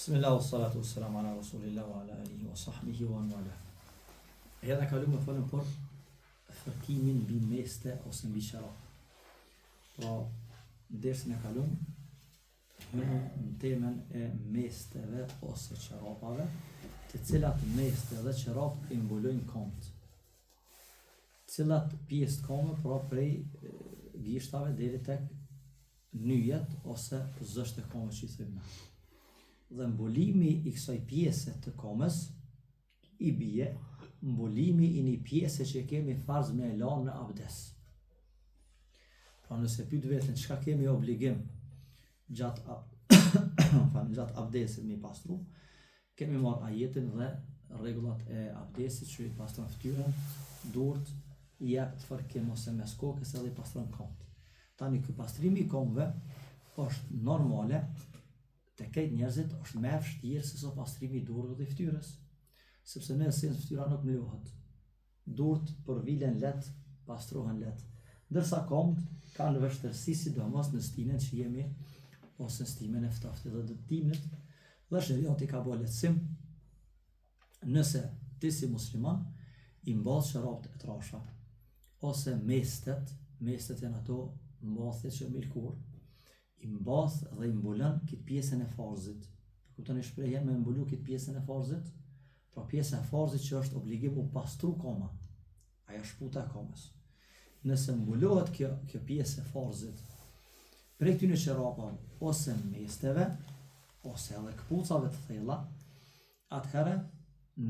Bismillah, salatu wassalamu ala rasulillah wa ala alihi wa sahbihi wa wala. Edhe kalu me folën për fërkimin mbi meste ose mbi qerap. Pra, dersin e kalum hynë në temën e mesteve ose qerapave, të cilat meste dhe qerap i mbulojnë komt. Cilat pjesë të komme, pra prej gishtave deri tek nyjet ose zësht e komme që i thëmë. Dhe mbulimi i kësaj pjese të komës i bie mbulimi i një pjese që kemi farz me e lanë në abdes. Pra nëse pyet veten çka kemi obligim gjatë gjatë abdesit me pastru, kemi marrë ajetin dhe rregullat e abdesit që i pastron fytyrën, durt, i jep të fërkim ose mes kokës edhe i pastron komt. Tani ky pastrimi i komëve është normale te këtë njerëzit është më vështirë se sa pastrimi i durrëve dhe fytyrës, sepse në esencë fytyra nuk mlohet. Durt përvilen let, pastrohen let, ndërsa komt kanë vështirësi sidomos në stinën që jemi ose stinën e ftoftit dhe dëtimit, dhe shariati ka bërë lehtësim nëse ti si musliman i mbath qerapt e trasha ose mestet janë ato mbathje që milkur, i mbath dhe i mbulon këtë pjesën e farzit. Kuptoni shprehjen me mbulu këtë pjesën e farzit? Pra pjesa e farzit që është obligim u pastru koma, aja shputa e komës. Nëse mbulohet kjo pjesë e farzit prej këtyre qerapave ose mesteve ose edhe këpucave të thella, atëherë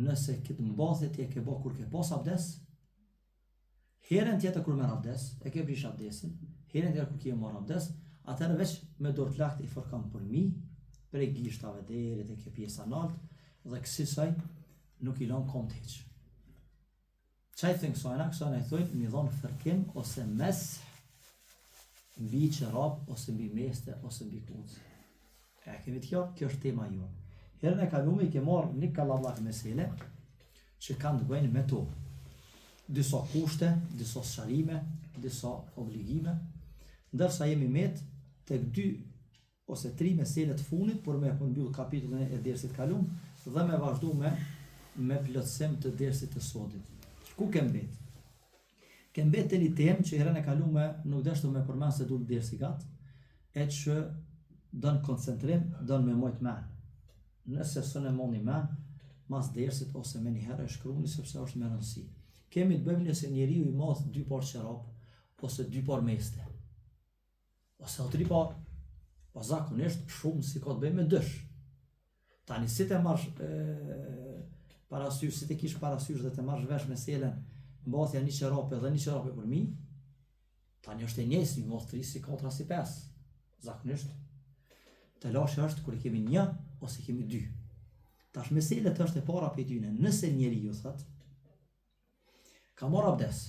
nëse këtë mbathje ti e ke bë kur ke pas abdes, herën tjetër kur merr abdes, e ke prish abdesin, herën tjetër kur ke marr abdes, atëherë veç me dorë të laktë i fërkon përmi, prej gishtave deri te kjo pjesa nalt, dhe kësaj nuk i lën komt hiç. Çaj thënë kësajna i thojnë mi dhon fërkim ose mes mbi qerap ose mbi meste ose mbi kpucë. E kemi të kjo është tema jonë. Herën e kalume i ke marrë një kallallak mesele që kanë të bëjnë me to. Disa kushte, disa sharime, disa obligime, ndërsa jemi met tek 2 ose 3 mesele të fundit për me përmbyll kapitullin e dersit kalum dhe me vazhdu me plotësim të dersit të sodit. Ku kem mbet? Kem mbet të një temë që herën e kalume nuk deshtu me përmend se dul dersi gat, e që don koncentrim, don me mojt men. Nëse s'e moni men, mas dersit ose me një herë e shkruani sepse është me rëndësi. Kemi të bëjmë nëse njeriu i madh 2 par qerap ose 2 par meste. Ose 3 par, pa zakonisht shumë si ka të bëjmë me dësh. Tani si të marrësh parasysh, si të kish parasysh dhe të marrësh vesh meselen mbathja një qerape dhe një qerape për mi, tani është e njëjtë një mos 3 si 4 si 5. Zakonisht të lashë është kur i kemi 1 ose i kemi 2. Tash meselet është e para për tyne, nëse njeriu thot ka marrë abdes,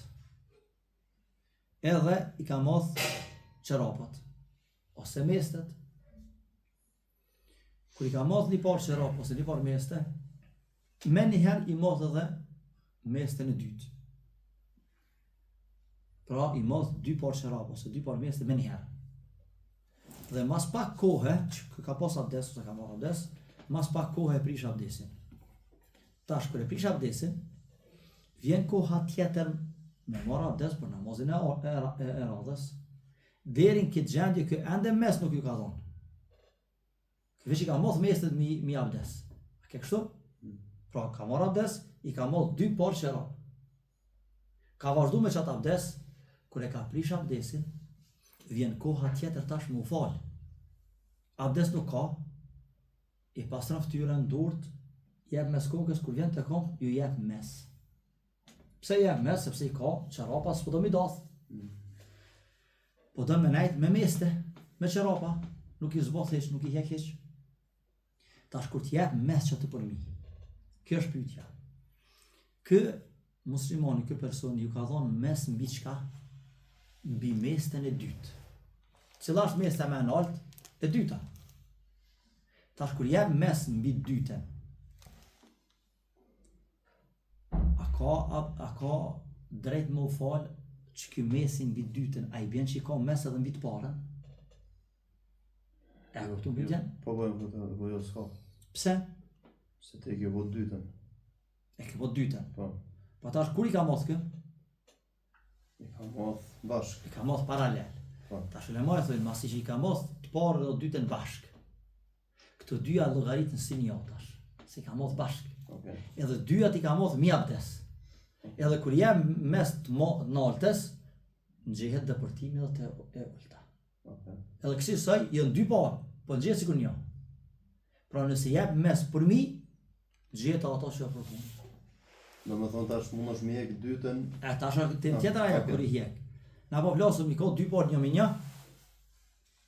edhe i ka marrë qerapat ose mestet, kur i ka marrë një par qerap ose një par meste, me njëherë i marrë edhe mesten e dytë. Pra i marrë 2 par qerap ose 2 par meste me njëherë. Dhe mas pak kohë që ka pas abdes ose ka marrë abdes, mas pak kohë e prish abdesin. Tash kur e prish abdesin, vjen koha tjetër me marrë abdes për namazin e radhës, deri në këtë gjendje kë ende mes nuk ju ka dhonë. Veç i ka moth mestet mi abdes. A ke kështu? Pra ka marrë abdes, i ka moth 2 par qerap. Ka vazhdu me qatë abdes, kur e ka prish abdesin, vjen koha tjetër tash më u falë. Abdes nuk ka, i pastron fytyrën, durt, jep mes kokës, kur vjen të kom, ju jep mes. Pse jep mes? Sepse i ka qerapa s'po do mi dath. Po do me najt me meste, me qerapa, nuk i zbath hiç, nuk i hek hiç. Tash kur t'jep mes që të përmi. Kjo është pyetja. Kë muslimani, kë personi ju ka thonë mes mbi çka? Mbi mesten e dytë. Cila është mesta më e lartë? E dyta. Tash kur jep mes mbi dytën, a ka drejt më u falë që ky mesi mbi dytën, a i bjen që i ka mes edhe mbi të parën? E kupton pyetjen? Po jo s'ka. Pse? Se te ke vot dytën. E ke po dytën. Po. Po tash kur i ka moth kë? I ka moth bashk. I ka moth paralel. Po. Tash ulemarët thonë masi që i ka moth të parë dhe të dytën bashk. Këto dyja llogaritën si një tash. Se i ka moth bashk. Okay. Edhe dyjat i ka moth mi abdes. Edhe kur jam mes të naltës, ngjehet depërtimi dhe e ulta. Okay. Edhe kësi saj janë dy parë, po ngjehet sikur një. Pra nëse jep mes për mi, ngjehet ato që për punë. Do më thonë tash mund është mi hek dytën. E tash tim tjetër ajo okay. kur i hjek. Na po plasëm i ka dy parë një me një.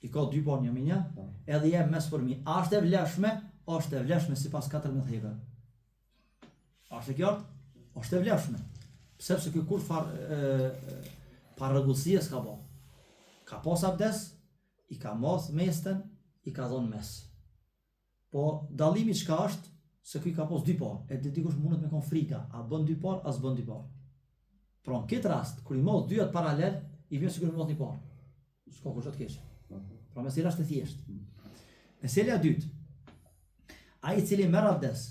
I ka dy parë një me një, edhe jep mes për mi. A është e vlefshme? Është e vlefshme sipas 14 hekë. A është e qartë? Është e vlefshme. Sepse ky kur pa rregullësi s'ka bë. Ka pas abdes, i ka moth mesten, i ka dhënë mes. Po dallimi çka është se ky ka pas dy parë. E dikush mundet me kon frika, a bën dy parë, as bën dy parë. Pra në këtë rast, kur i moth dyat paralel, i vjen sikur i moth një parë. S'ka kurrë të keq. Pra mesela është e thjeshtë. Mesela e dytë. Ai i cili merr abdes,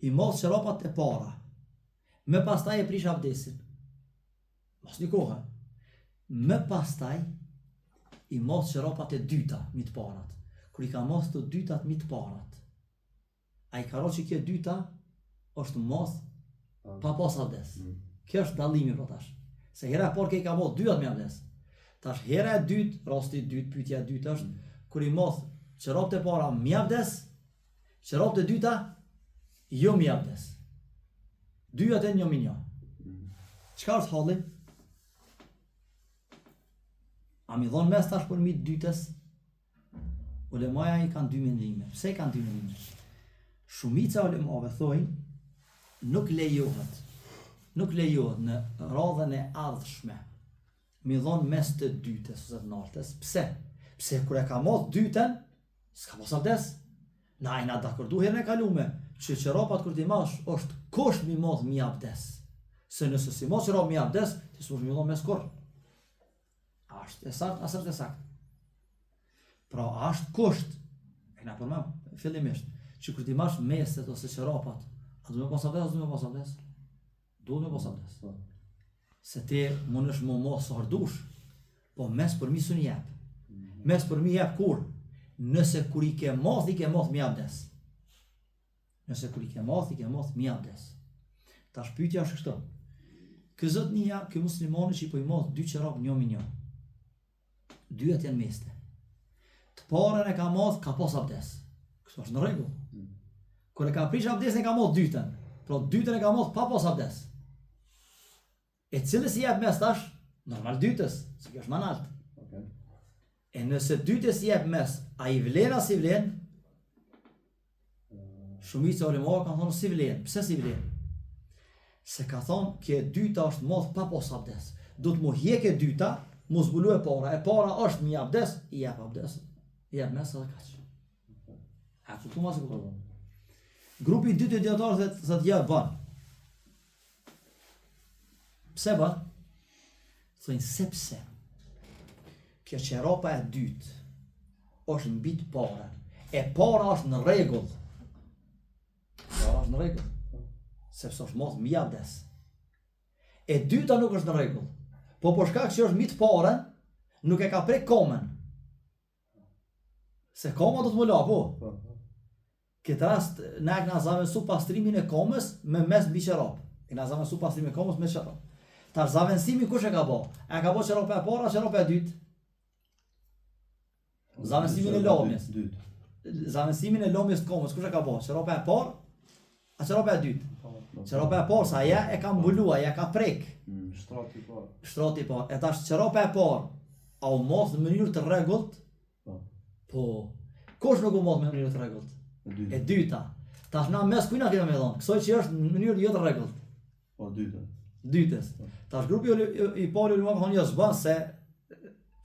i moth çorpat e para. Më pastaj e prish abdesin. Mos një kohë. Më pastaj i moth çorpat e dyta mi të parat. Kur i ka moth të dytat mi të parat. Ai ka rroqë që dyta është moth pa pas abdes. Kjo është dallimi po tash. Se hera e parë që i ka moth dyat me abdes. Tash hera e dytë, rasti i dytë, pyetja e dytë është kur i moth çorpat e para me abdes, çorpat e dyta jo me abdes. Dyat e një me një. Çka është halli? A mi dhon mes tash për mi të dytës? Ulemaja i kanë dy mendime. Pse kanë dy mendime? Shumica ulemave thojnë nuk lejohet në radhën e ardhshme mi dhon mes të dytës ose të naltës. Pse? Pse kur e ka moth dytën, s'ka pas abdes. Na i na dakordu herën e kalume që çorpat kur ti mash është kusht mi moth mi abdes. Se nëse si moth çorap mi abdes, ti s'mund mi dhon mes kur. A është e saktë, as është e saktë. Pra a është kusht. E na përmend fillimisht që kur ti mash meset ose çorapat, a do me pas abdes, do me pas abdes? Do me pas abdes. Se ti mundesh më mos sa dush, po mes për mi sun jep. Mes për mi jep kur? Nëse kur i ke moth mi abdes. Nëse kur i ke moth mi abdes. Tash pyetja është kështu. Ky zotnia, ky muslimani që i po i moth dy çorap një me një. Dyat janë meste. Të parën e ka moth, ka pas abdes. Kështu është në rregull. Kur e ka prish abdesin e ka moth dytën. Pra dytën e ka moth pa pas abdes. E cilës i jep mes tash? Normal dytës, se kjo është më lart. Okay. E nëse dytës i jep mes, a i vlen as i vlen? Shumica ulemave kanë thonë si vlen. Pse si vlen? Se ka thonë që dyta është moth pa pas abdes. Do të mu hjek e dyta, mu zbulu e para. E para është mi abdes, i jep abdes. I jep mes edhe kaq. A kuptu ma se kuptu? Grupi i dytë i dietarëve thotë ja bën. Pse bën? Thonë sepse kjo çorapa e dytë është mbi të parën. E para është në rregull. Para është në rregull. Sepse është moth mi abdes. E dyta nuk është në rregull. Po për shkak që është mbi të parën, nuk e ka prek komën. Se koma do të më la, po. Këtë rast, ne e këna zavënsu pastrimin e komës me mes mbi çorap. E këna zavënsu pastrimin e komës me çorap. Tash zavënsimi kush e ka bë? E ka bë çorapa e para, çorapa e dytë. Zavënsimin e lomjes. Zavënsimin e lomjes të komës kush e ka bë? Çorapa e parë, a çorapa e dytë? Çorapa e parë sa aja e ka mbuluar, ja ka prek. Shtrati i parë. Shtrati i parë. E tash çorapa e parë, a u moth në mënyrë të rregullt? Po. Kush nuk u moth në mënyrë të rregullt? E dyta. Tash na mes kujna kemi me dhon. Kësaj që është në mënyrë jo të rregullt. Po dyta. Dytës. Tash grupi i parë ulema thonë jo s'bën se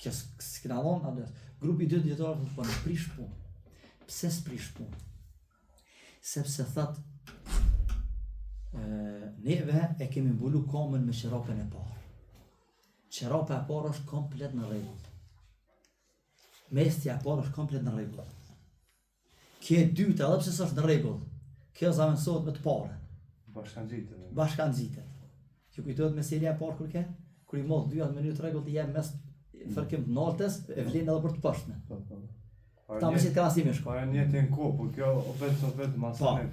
që s'kena dhon abdes. Grupi i dytë dietarë thonë po prish punë. Pse s'prish punë? Sepse thot neve e kemi mbulu komën me çorapën e parë. Çorapa e parë është komplet në rregull. Mestja e parë është komplet në rregull. Kjo e dyta, edhe pse s'është në rregull, kjo zaventohet me të parën. Bashkangjitet. Që kujtohet meselja e parë kur ke? Kur i moll dyja në mënyrë të rregullt i jep mes fërkim të naltës, e vlen edhe për të poshtme. Ta më si krahasimi shko. Pa njëtin kohë, po kjo vetë masanet.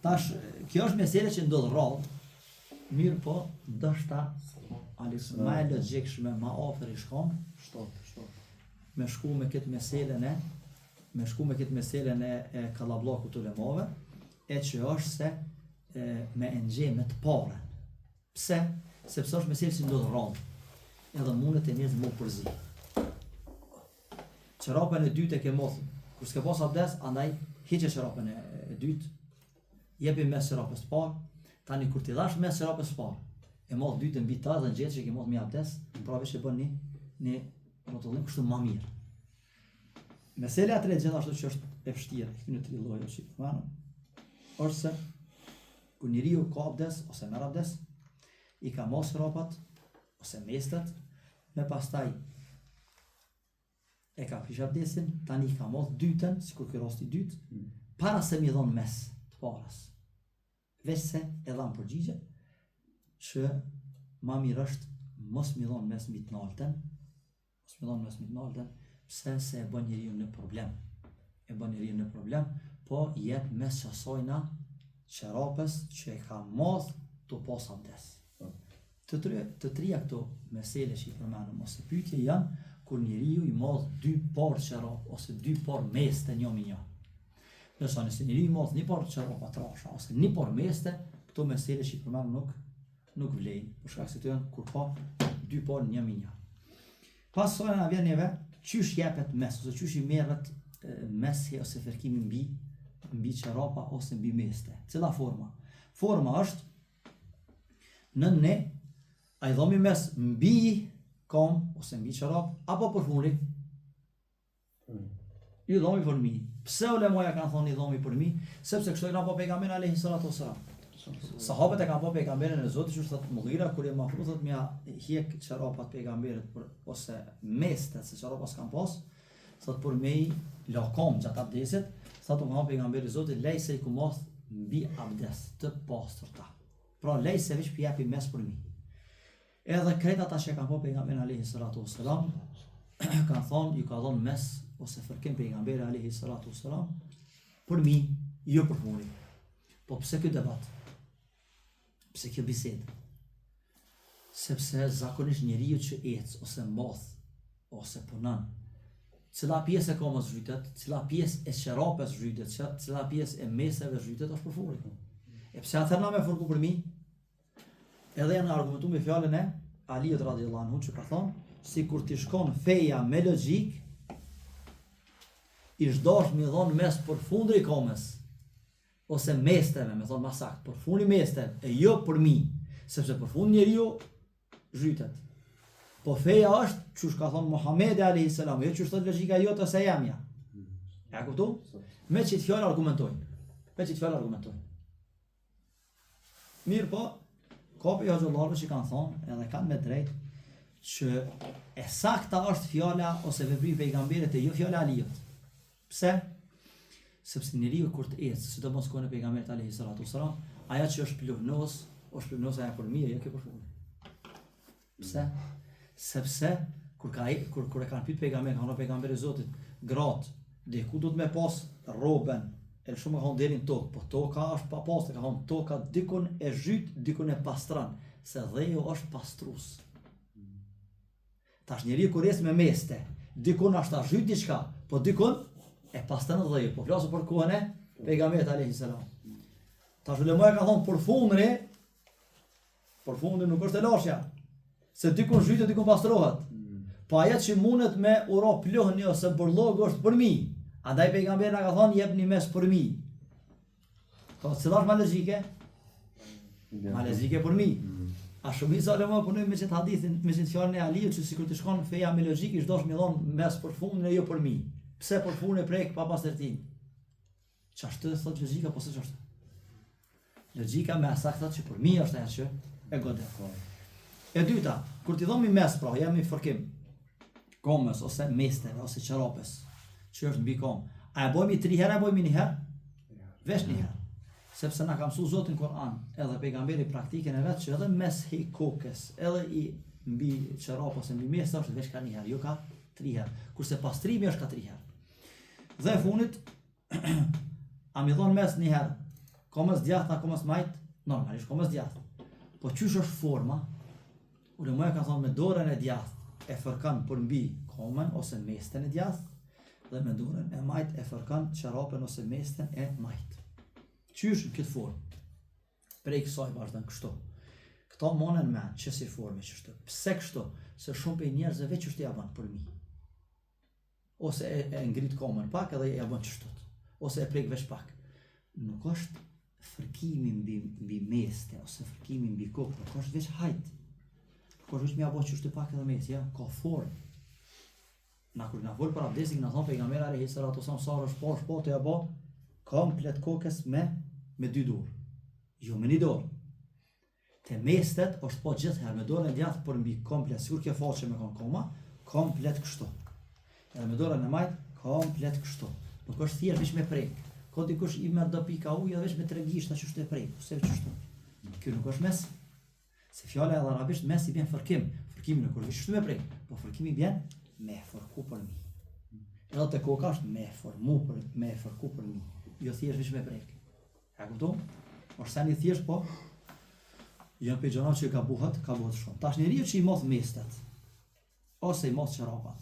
Tash, kjo është meselë që ndodh rrallë, mirë po, ndoshta Alex më e logjikshme, më afër i shkon, me shku me këtë meselën e kallabllokut të ulemave, e që është se me nxjerr me të parën. Pse? Sepse është meselë që ndodh rrallë. Edhe mundet e njerëz më përzi. Çorapën e dytë e ke moth. Kur s'ke pas abdes, andaj hiqe çorapën e dytë, jepi mes çorapës së parë. Tani kur ti dhash mes çorapës së parë, e moth dytën mbi ta dhe ngjet që ke moth me abdes, pra veç e bën një rrotullim kështu më mirë. Mesela e tretë gjithashtu që është e vështirë në tri lloje që është se kur njeriu ka abdes ose merr abdes, i ka mos çораpat ose mestet, me pastaj e ka fish abdesin, tani i ka moth dytën, sikur ky rasti i dytë, para se mi dhon mes të parës. Veç se e dhan përgjigje që ma mirë është mos mi dhon mes mbi të naltën, pse se e bën njeriu në problem. Po jep mes qasojna çorapës që e ka moth të pas abdes. Të trija këto mesele që i përmenëm ose pyetje janë kur njeriu i moth dy parë çorap ose dy parë meste një me një. Nëse njeriu i moth një parë çorapa trasha ose një parë meste, këto mesele që i përmenëm nuk vlejnë, për shkak se këto janë kur ka dy parë një me një. Pas sona na vjen neve qysh jepet mes ose qysh i merret mesi ose fërkimi mbi çorapa ose mbi meste. Cila forma? Forma është në ne a i dhomi mes mbi kom ose mbi çorap apo përfuni? I dhomi përmi. Pse ulemoja kanë thonë i dhomi përmi? Sepse kështu i kanë po pejgamberi alayhi salatu wassalam. Sahabët e kanë po pejgamberin e Zotit që thotë Mughira kur e mahru thotë mja hjek çorapat pejgamberit ose mestet se çorapas kanë pas, thotë për me i lakom gjatë abdesit, thotë nga pejgamberi i Zotit lej se i kumoth mbi abdes të pastërta. Pra lej se veç pjepi mes për mi. Edhe krejt ata që kanë po pejgamberin alayhi salatu wassalam kanë thonë ju ka dhënë mes ose fërkim pejgamberi alayhi salatu wassalam për mi, jo për funi. Po pse ky debat? Pse kjo bisedë? Sepse zakonisht njeriu që ecë ose mboth ose punon, cila pjesë e komës zhytet, cila pjesë e çorapës zhytet, cila pjesë e meseve zhytet është për furi. E pse atëherë na me fërku për mi? Edhe janë argumentu me fjalën e Aliut radhiyallahu anhu që ka thonë, si kur ti shkon feja me logjik, i shdosh me dhon mes përfundri i komës ose mesteve, me thonë masakt, përfundi mesteve, e jo për mi, sepse përfundi njeriu zhytet. Po feja është, çush ka thonë Muhamedi alayhi salam, jo çush thot logjika jote ose jamja. Ja kuptu? Me çit fjalë argumentojnë. Mirë po, kapi hoxhallarëve që kanë thonë, edhe kanë me drejt, që e sakta është fjala ose veprimi i pejgamberit e jo fjala e Aliut. Pse? Sepse njeriu kur të ecë, sidomos kohën e pejgamberit alayhi salatu wasalam, ajo që është pluvnos ajo për mirë, jo kjo për fund. Pse? Sepse kur e kanë pyet pejgamberin, kanë pejgamberi i Zotit, gratë, dhe ku do të më pas rroben, e shumë kanë deri në tokë, po toka është pa pastër, ka thonë toka dikun e zhyt, dikun e pastron, se dheju është pastrues. Tash njeriu kur ecë me meste, dikun është ta zhyt diçka, po dikun e pastron dheju, po flasu për kohën e pejgamberit alayhi salam. Tash ulemoja ka thonë përfundi nuk është e lashja, se dikun zhytet, dikun pastrohet. Po ajo që mundet me uro plohni ose burllog është për mi. Andaj pejgamberi na ka thonë jepni mes për mi. Po cila është ma logjike? Ma logjike për mi. A shumica ulema punojnë me çet hadithin, me çet fjalën e Aliut që sikur të shkon feja me logjik, i çdosh më dhon mes për fundin e jo për mi. Pse për fundin e prek pa pastërtim? Ç'është thot logjika po se ç'është? Logjika me asakt thotë që për mi është ajo që e godet. E dyta, kur ti dhomi mes pra, jam i fërkim komës ose mesteve ose çorapës, që është mbi kom, A e bojmë 3 herë, a bojmë 1 herë? Vesh 1 herë. Sepse na ka mësu Zotin Kur'an, edhe pejgamberi praktikën e vetë që edhe mes hi kokës, edhe i mbi qërap ose mbi mes është vesh ka 1 herë, jo ka 3 herë. Kurse pastrimi është ka 3 herë. Dhe e funit, a mi thonë mes 1 herë, komës djathë, a komës majtë, normalisht komës djathë. Po qysh është forma, ulemoja ka thonë me dorën e djathë e fërkan për mbi komën ose mesten e djathë, dhe me dorën e majtë e fërkan qërapën ose mesten e majtë. Qysh në këtë formë? Prej kësaj vazhdan kështu. Këta monen me që si forme qështu. Pse kështu? Se shumë për njerëzve që është ja banë për mi. Ose e ngrit komën pak edhe ja banë qështut. Ose e prek vesh pak. Nuk është fërkimi mbi meste, ose fërkimi mbi kokë, nuk është veç hajt. Nuk është veç me ja banë qështu pak edhe mes, ja, ka formë. Na kur na vol për abdesin, na thonë pejgamberi alayhi salatu wasallam sa është po të ja bë komplet kokës me 2 dorë. Jo me 1 dorë. Te mestet është po gjithherë me dorën e djathtë për mbi komplet, sikur kjo faqe me koma, komplet kështu. Edhe me dorën e majt, komplet kështu. Nuk është thjesht veç me prek. Ka dikush i merr do pika ujë edhe veç me 3 gishta që është e prek, ose çështu. Kjo nuk është mes. Se fjala e arabisht mes i bën fërkim. Fërkimi nuk është veç me prek, po fërkimi bën me fërku për mi. Edhe te koka është me fërku për mi. Jo thjesht veç me prek. A kupton? Është sa një thjesht po janë për gjëra që ka buhat shumë. Tash njeriu që i moth mestet ose i moth qerapat.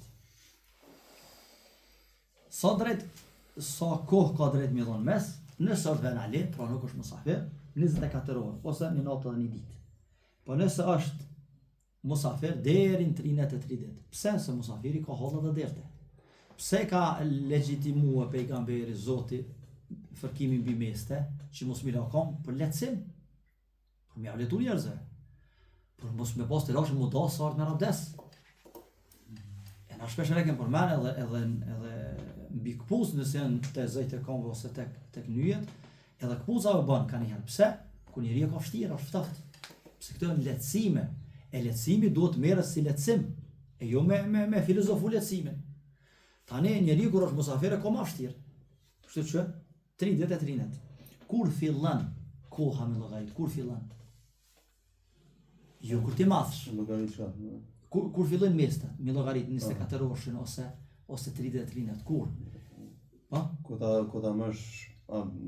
Sa kohë ka drejt me dhon mes, nëse është venali, pra nuk është musafir, 24 orë ose një natë dhe një ditë. Po nëse është musafir deri në 33 ditë. Pse? Se musafiri ka holla dhe derte. Pse ka legjitimua pejgamberi Zoti fërkimin mbi meste, që mos mi la kom për lehtësim, për mi avletu njerëzve, për mos me pas të rashë mu da sa ardë me rabdes. E na shpesh e kem përmen edhe mbi këpuz nëse janë të zëjtë e komve ose tek nyjet, edhe këpuza u bën ka njëherë. Pse? Ku njeri e ka vështirë, është ftaft. Pse këto janë lehtësime, e lehtësimi duhet merres si lehtësim, e jo me filozofu lehtësimin. Tani njeri kur është musafir e ka më vështirë. Kështu që 33 net. Kur fillon koha me llogarit? Kur fillon? Jo kur ti madhsh. Llogarit çka? Kur fillojnë mestat me llogarit 24 orëshin ose 33 net. Kur? Po? Ku ta mësh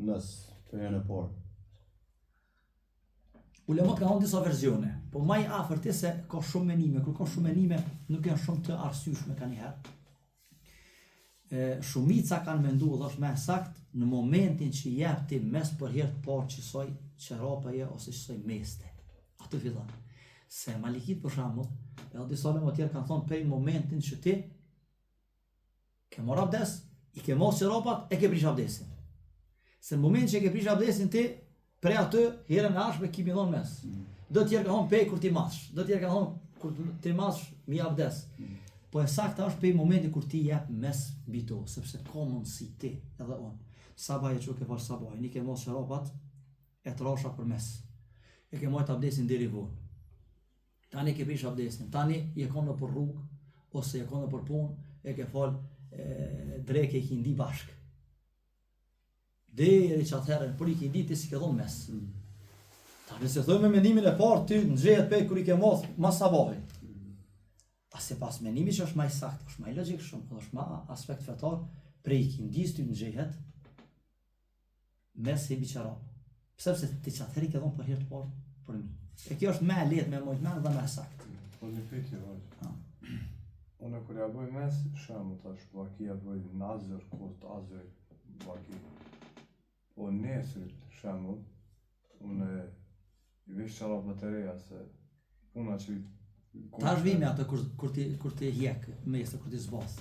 nes të herën e parë. Ulemat kanë disa versione, po më i afërt se ka shumë menime, kur ka shumë menime nuk janë shumë të arsyeshme kanjëherë. Shumica kanë menduar dhe është më sakt në momentin që jep ti mes për herë të parë qësoj qerapaje ose qësoj meste. Atë fillon. Se malikit për shembull, edhe disa ulema tjerë kanë thonë prej momentin që ti ke marrë abdes, i ke mos qerapat, e ke prish abdesin. Se në momentin që e ke prish abdesin ti, prej atë herën e ashme kimi dhon mes. Do tjerë kanë thonë pej kur ti mash, do tjerë kanë thonë kur ti mash mi abdes. Po e sakta është pej momenti kur ti jep mes bito, sepse ka mundësi ti edhe unë. Sabaj e që ke falë sabaj, një ke mos qerapat, e të rasha për mes. E ke mojt abdesin deri vonë. Tani ke prish abdesin, tani je konë për rrugë, ose je konë për punë, e ke falë dreke i kindi bashkë. Deri që atëherën, për i kindi ti si ke dhonë mes. Tani se thojmë me mendimin e parë, ty në gjehet pej kur i ke mos mas sabaj. Se pas menimi që është më i saktë, është më i logjik shumë, është më aspekt fetar, prej kindis ty në gjehet mes i biqarab. Pse ti që atëheri ke dhonë për herë të parë për mi. E kjo është më e lehtë me mojt men dhe më e saktë. Po një pyetje vajzë. Unë kur ja bëj mes, shembull tash vaki ja bëj nazër, kurt azër, vaki. Po nesër, shembull, unë i vesh çorapë të reja se puna që Ta është vime atë kur ti hjek mestet, kur ti zbas.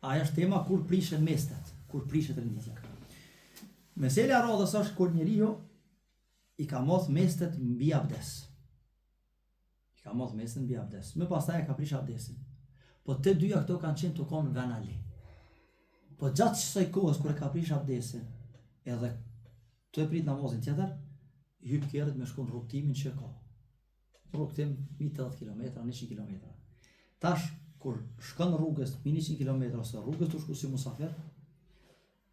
Aja është tema kur prishen mestet, kur prishet renditja. Mesela radhës është kur njeriu i ka moth mestet mbi abdes. Më pastaj e ka prish abdesin. Po të dyja këto kanë qenë të konë venali. Po gjatë kësaj kohës kur e ka prish abdesin, edhe të e prit namazin tjetër, hyp kerët me shkon rrugtimin që ka. Rrugtim 80 km, 100 km. Tash, kur shkon rrugës 100 km ose rrugës të shku si musafir,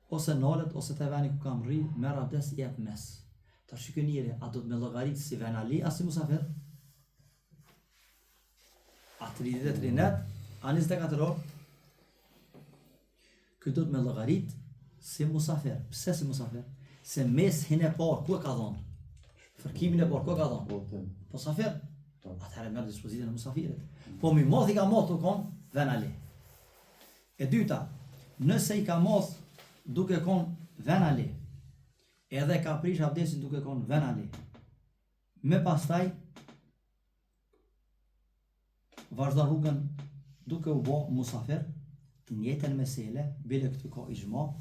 ose nalet, ose te veni ku kam rri, merr abdes, jep mes. Ta shikoj njëri, a do të me llogarit si venali, a si musafir? A 33 net, a 24 orë? Ky do të me llogarit si musafir. Pse si musafir? Se mes hin e parë, ku e ka dhonë? Fërkimin e parë, ku e ka dhonë? Musafir. Atëherë merr dispozitën e musafirit. Po mi moth i ka moth të kon venali. E dyta, nëse i ka moth duke kon venali, edhe ka prish abdesin duke kon venali, me pastaj vazhdon rrugën duke u bë musafir, të njëjtën mesele, bile këtu ka ixhma,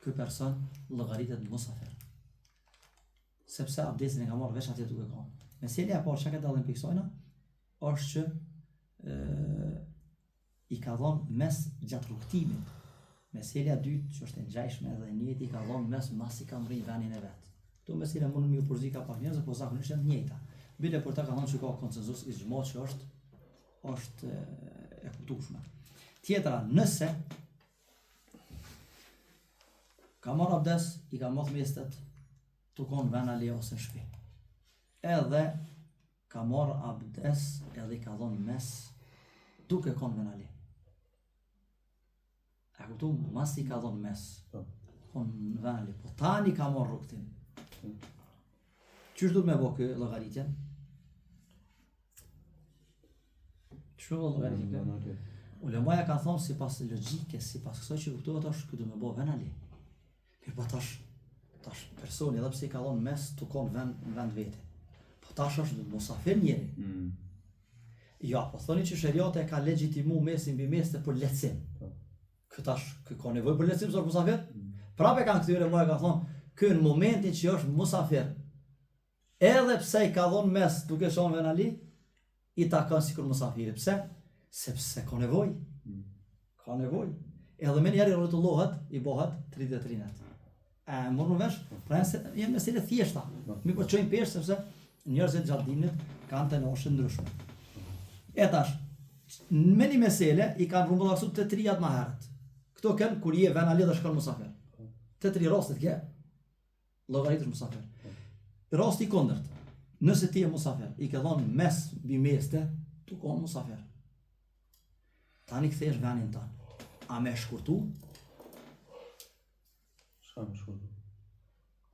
ky person llogaritet musafir. Sepse abdesin e ka marrë veç atje duke kon. Meselja e parë çka ka dallim pikë kësajna është që i ka dhënë mes gjatë rrugtimit. Meselja e dytë që është e ngjashme edhe e njëjtë i ka dhënë mes masi ka mri venin e vet. Këto mesela mund më u përzi ka pak njerëz, po zakonisht janë të njëjta. Bile për ta ka thënë që ka konsenzus i xhmo që është e kuptueshme. Tjetra, nëse ka marrë abdes, i ka moth mestet, tukon venali ose në shtëpi. Edhe ka marrë abdes edhe i ka dhënë mes duke kon venali. A kuptu, mas i ka dhënë mes kon venali, po tani ka marrë rrugtim. Qysh du të me bo kë llogaritjen? Qysh me bo llogaritjen? Ulemaja ka thonë si pas logjike, si pas kësaj që kuptuat është këtë me bo venali. Mirë po tash personi edhe pse i ka dhënë mes tukon vend vete. Po tash është musafir njeri. Ja, po thoni që sheriata e ka legjitimu mesin mbi meste për lehtësim. Ky ka nevojë për lehtësim sot musafir? Prapë kanë këtyre ulemaja ka thonë, ky në momentin që është musafir, edhe pse i ka dhënë mes duke shon venali, i takon sikur musafiri. Pse? Sepse ka nevojë. Ka nevojë. Edhe më njëri rrotullohet, i bëhet 33 net. Morën vesh, pra janë mesele thjeshta. Mi po çojmë pesh sepse njerëzit gjatë dimrit kanë tenoshe ndryshme. E tash, me një mesele i kanë rrumbullasu të trijat më herët. Këto kanë kur je venali dhe shkon musafir. Të tri rastet ke llogaritësh musafir. Rasti i kundërt. Nëse ti je musafir, i ke dhënë mes mbi meste, tu kon musafir. Tani kthesh venin tan. A me shkurtu? Shka me shkurtu?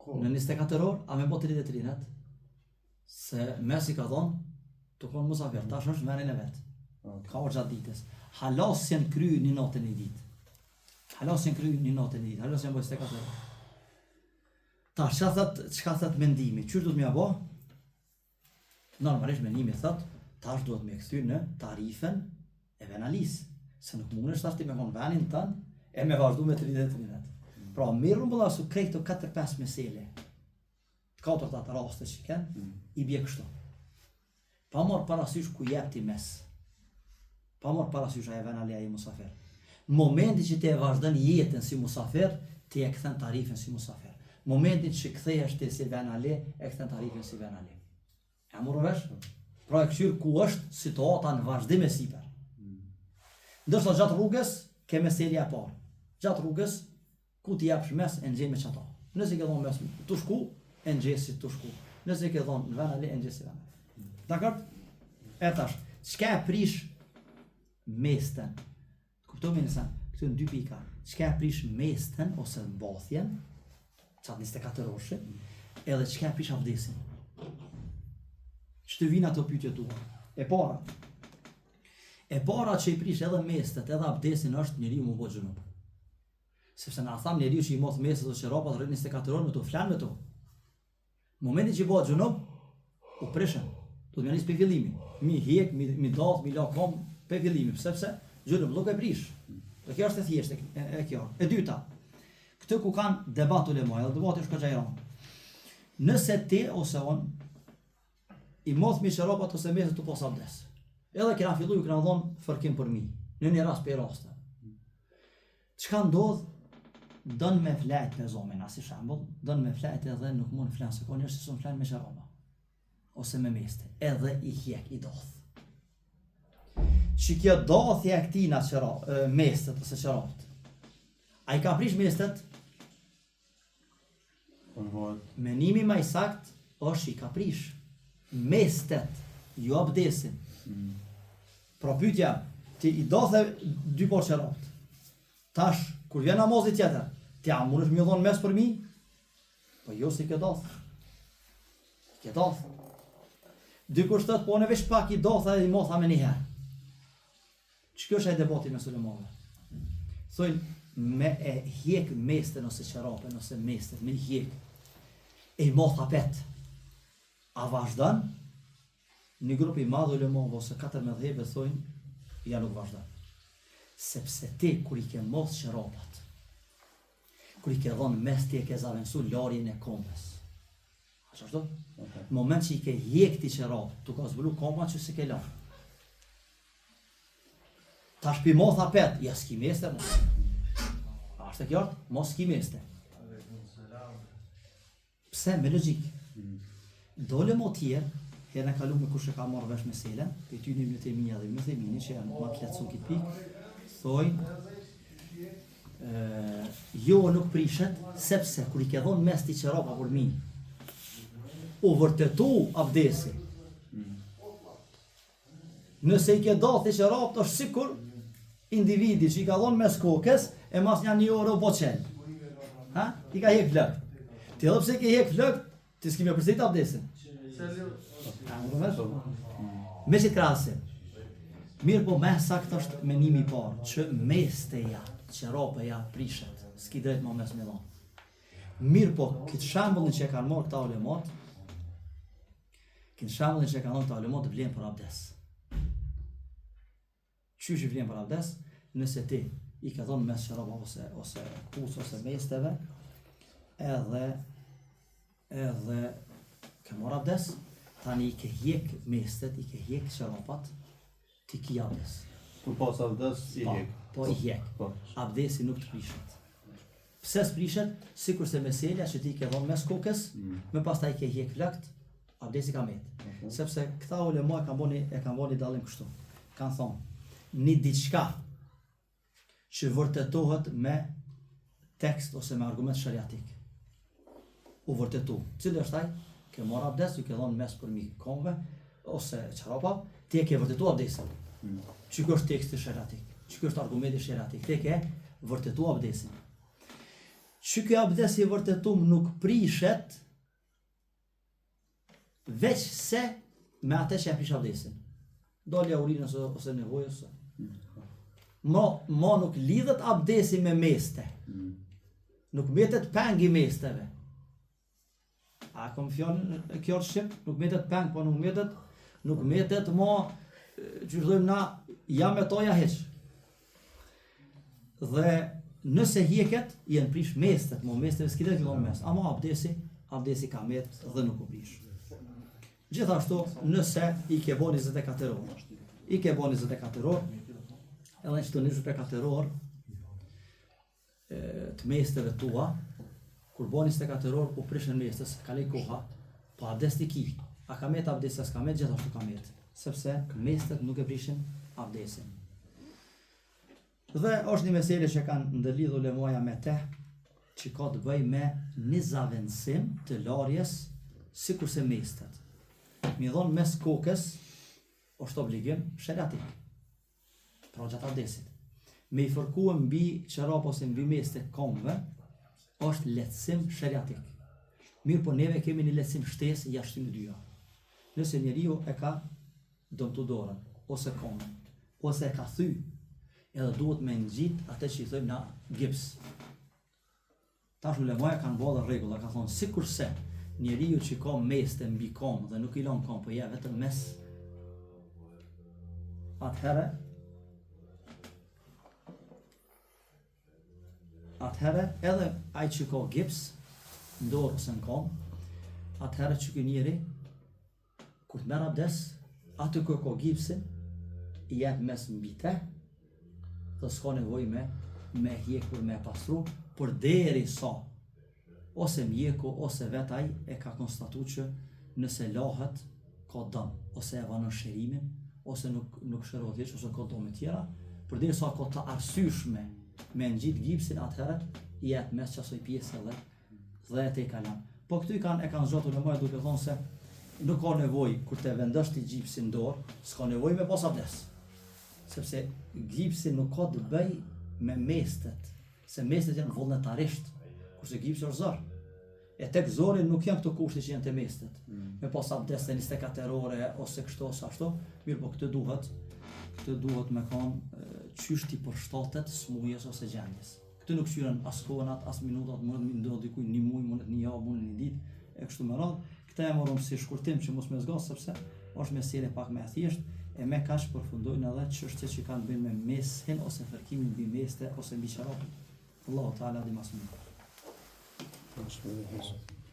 Në 24 orë, a me bo 33 net? Se mes i ka thonë, të konë musafir, tash është venin e vetë. Ka orë gjatë ditës. Halasjen kry një natën e ditë. Halasjen boj 24 orë. Tash, çka thët mendimi? Qysh du të mja bo? Normalisht mendimi thët, tash duhet me këthy në tarifen e venalis. Se nuk mund është tash ti me konë venin tënë, e me vazhdu me 33 net. Pra, mirë rrumbullasu krejtë të 4-5 mesele, të 4 atë raste që kënë, i bje kështu. Pa morë parasysh ku jep ti mes. Pa morë parasysh aje venali aje musafir. Në momentin që ti e vazhdon jetën si musafir, ti e kthen tarifen si musafir. Në momentin që kthehesh ti si venali, e kthen tarifen si venali. E morë vesh? Pra e këshyr ku është situata në vazhdim e sipër. Ndërsa gjatë rrugës, ke meselja e parë. Gjatë rrugës, ku ti japsh mes e nxej me çata. Nëse ke dhënë mes tu shku, e nxej si tu shku. Nëse ke dhënë në venali e nxej si venali. Dakor? E tash, çka e prish mesten? Kuptoni nëse këtu në dy pika. Çka e prish mesten ose mbathjen? Çat 24 orë. Edhe çka e prish abdesin? Ç'të vin ato pyetje tua? E para që i prish edhe mestet, edhe abdesin është njeriu mu bo xhunup. Sepse na tham njeriu që i moth mestet ose çorrapat rreth 24 orë me to flan me to. Momentin që bëhet xhunup, u prishën. Do të më nis pe fillimi. Mi hek, mi dath, mi la kom pe fillimi, sepse xhunup nuk e prish. Dhe kjo është e thjeshtë e kjo. E dyta. Këtë ku kanë debat ulema, edhe debati është xhajron. Nëse ti ose on i moth mi çorrapat ose mestet tu pas abdes. Edhe kena fillu ju kena dhonë fërkim për mi, në një rast për raste. Çka ndodh, dën me flajt me zomin, si shembull, dën me flajt edhe nuk mund flan se ka njerëz që son flan me çorrapa ose me meste, edhe i hjek, i doth. Që kjo dothja e këtina mestet ose çorrapat. Ai ka prish mestet, Menimi më i sakt është i ka prish. Mestet, jo abdesin. Pra pyetja, ti i dothe 2 porë qerat. Tash, kur vjen namazi tjetër, ti a mundesh më dhon mes për mi? Po jo si ke doth. Ke doth. Dikush thot po ne veç pak i dotha dhe i motha me një herë. Ç'kjo është ai debati me Sulemanëve? Thojnë me e hjek mesten ose qerapen ose mestet, me hjek e i motha pet. A vazhdan? Një grup i madh ulemonëve ose 4 mëdhëve thojnë ja nuk vazhdan. Sepse ti kur i ke moth qerapat, kur i ke dhënë mes ti e ke zaventu larjen e kombës. A çfarë? Në moment që i ke hjek ti qerap, tu ka zbulu komba që se ke larë. Tash pi motha pet, ja s'ki meste mos. A është e qartë? Mos s'ki meste. Pse? Me logjik. Dole mo tjerë, herë në kalu me kush e ka marrë vesh me selen, për ty një të minja dhe më themini që janë ma kletësu këtë pikë, thojnë, jo nuk prishet, sepse kur i ke dhonë mes ti qerapa për mi, u vërtetu abdesi. Nëse i ke dath i qerap, të është sikur individi që i ka dhonë mes kokës, e mas një orë u po qenë. Ha? I ka hek flëkt. Ti edhe pse ke hek flëkt, ti s'ki me përsejt abdesin. Me që të krasim. Mirë po me sakt është menimi parë, që mesteja, qerapeja prishet, s'ki drejt ma mes me dhonë. Mirë po, këtë shambullin që e kanë morë këta ulemat, vlen për abdes. Qysh i vlen për abdes? Nëse ti i ka thonë mes qerapa ose kus ose mesteve, edhe ke marrë abdes, tani i ke hjek mestet, i ke hjek qerapat, ti ki abdes. Kur pas abdes, i hjek. Po i hjek. Abdesi nuk të prishet. Pse s'prishet? Sikur se meselja që ti ke thonë mes kokës, me pas ta i ke hjek flakt, abdesi ka met. Sepse këta ulema e kanë boni dallim kështu. Kanë thonë, një diçka që vërtetohet me tekst ose me argument shariatik. U vërtetu. Cili është ai? Ke marrë abdes, ju ke dhënë mes për mi komve ose qerapa, ti e ke vërtetu abdesin. Çka është teksti shariatik? Çka është argumenti shariatik? Ti ke vërtetu abdesin. Çka abdesi i vërtetum nuk prishet veç se me atë që e prish abdesin. Dolja urinës ose nevojës. Ma nuk lidhet abdesi me meste. Nuk metet peng i mesteve. A kom fjallën kjo është shqip? Nuk metet peng, po nuk metet ma, që shdojmë na, ja me toja heq. Dhe nëse hjeket, jenë prish mestet, mo mesteve s'ki dhe fillon mes. Ama abdesi ka met dhe nuk u prish. Gjithashtu, nëse i ke bo 24 orë, edhe në qëto 24 orë të mesteve tua, kur bo 24 orë u prishën mestes, ka lej koha, po abdes t'i ki. A ka met abdes, a s'ka met, gjithashtu ka met. Sepse mestet nuk e prishin abdesin. Dhe është një mesele që kanë ndërlidhur ulemoja me te, që ka të bëj me një zavendësim të larjes, sikur se mestet. Mi dhonë mes kokës, është obligim shariatik. Pra gjatë abdesit. Me i fërku mbi qerapa ose mbi meste komve, është lehtësim shariatik. Mirë po neve kemi një lehtësim shtesë jashtë në dyja. Nëse njeriu e ka dëmtu dorën, ose komën, ose e ka thy, edhe duhet me ngjit atë që i thojmë na gips. Tash ulemoja kanë bërë rregulla, ka thonë sikurse njeriu që ka meste mbi kom dhe nuk i lën kom, po ja vetëm mes, atëherë edhe ai që ka gips në dorë ose në kom, atëherë që ky njeri kur të merr abdes, aty ku ka gipsin, i jep mes mbi te, dhe s'ka nevojë me hjekur, me pastru, por derisa ose mjeku ose vetaj e ka konstatu që nëse lahet ka dëm, ose e vanon shërimin, ose nuk shërohet hiç, ose ka dëme tjera, përderisa ka të arsyeshme me ngjit gipsin, atëherë i jep mes qasoj pjesë 10 e kalan. Po këtu e kanë zgjatur ulemat duke thonë se nuk ka nevojë kur të vendosh ti gjipsin dorë, s'ka nevojë me pas abdes. Sepse gjipsi nuk ka të bëj me mestet, se mestet janë vullnetarisht, kurse gjipsi është zor. E tek zori nuk janë këto kushte që janë të mestet. Me pas abdes të 24 ore ose kështu ose ashtu, mirë po këtë duhet me kanë qysh ti përshtatet smujës ose gjendjes. Këtë nuk qyren as kohënat, as minutat, mundet mi ndodh dikuj një muj, mundet një javë, mundet një ditë, e kështu me radhë. Këta e morëm si shkurtim që mos me zgas, sepse është mesele pak me thjesht, e me kaq përfundojnë edhe çështjet që kanë bënë me meshin ose fërkimin mbi meste ose mbi çarapin. Allahu Teala di më së miri.